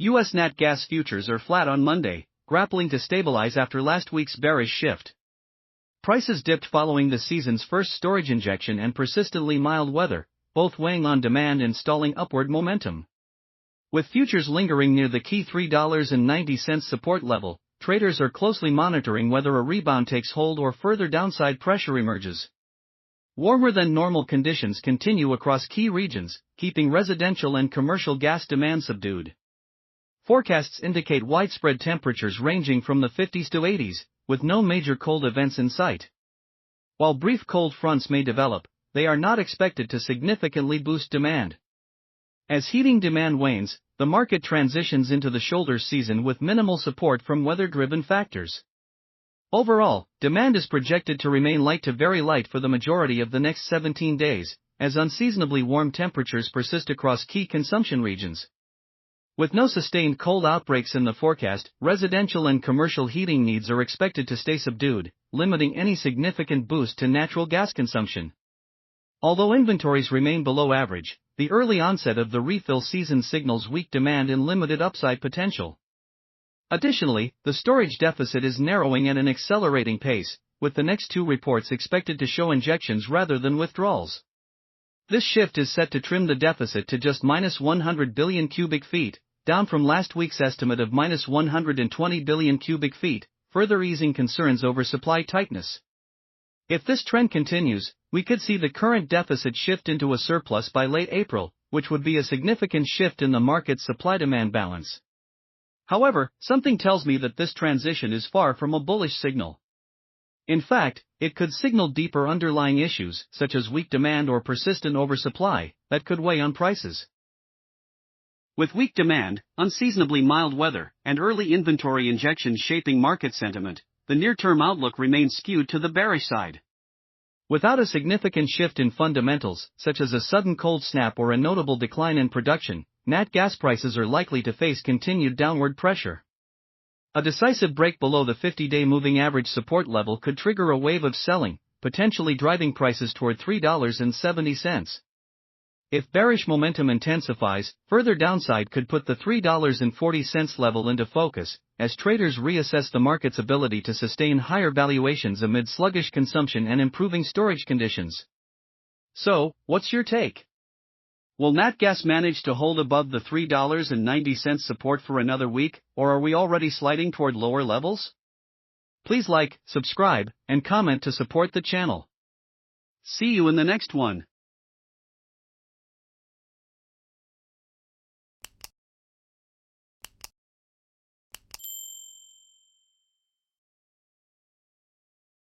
U.S. nat gas futures are flat on Monday, grappling to stabilize after last week's bearish shift. Prices dipped following the season's first storage injection and persistently mild weather, both weighing on demand and stalling upward momentum. With futures lingering near the key $3.90 support level, traders are closely monitoring whether a rebound takes hold or further downside pressure emerges. Warmer than normal conditions continue across key regions, keeping residential and commercial gas demand subdued. Forecasts indicate widespread temperatures ranging from the 50s to 80s, with no major cold events in sight. While brief cold fronts may develop, they are not expected to significantly boost demand. As heating demand wanes, the market transitions into the shoulder season with minimal support from weather-driven factors. Overall, demand is projected to remain light to very light for the majority of the next 17 days, as unseasonably warm temperatures persist across key consumption regions. With no sustained cold outbreaks in the forecast, residential and commercial heating needs are expected to stay subdued, limiting any significant boost to natural gas consumption. Although inventories remain below average, the early onset of the refill season signals weak demand and limited upside potential. Additionally, the storage deficit is narrowing at an accelerating pace, with the next two reports expected to show injections rather than withdrawals. This shift is set to trim the deficit to just -100 billion cubic feet, down from last week's estimate of -120 billion cubic feet, further easing concerns over supply tightness. If this trend continues, we could see the current deficit shift into a surplus by late April, which would be a significant shift in the market's supply-demand balance. However, something tells me that this transition is far from a bullish signal. In fact, it could signal deeper underlying issues, such as weak demand or persistent oversupply, that could weigh on prices. With weak demand, unseasonably mild weather, and early inventory injections shaping market sentiment, the near-term outlook remains skewed to the bearish side. Without a significant shift in fundamentals, such as a sudden cold snap or a notable decline in production, nat gas prices are likely to face continued downward pressure. A decisive break below the 50-day moving average support level could trigger a wave of selling, potentially driving prices toward $3.70. If bearish momentum intensifies, further downside could put the $3.40 level into focus, as traders reassess the market's ability to sustain higher valuations amid sluggish consumption and improving storage conditions. So, what's your take? Will nat gas manage to hold above the $3.90 support for another week, or are we already sliding toward lower levels? Please like, subscribe, and comment to support the channel. See you in the next one.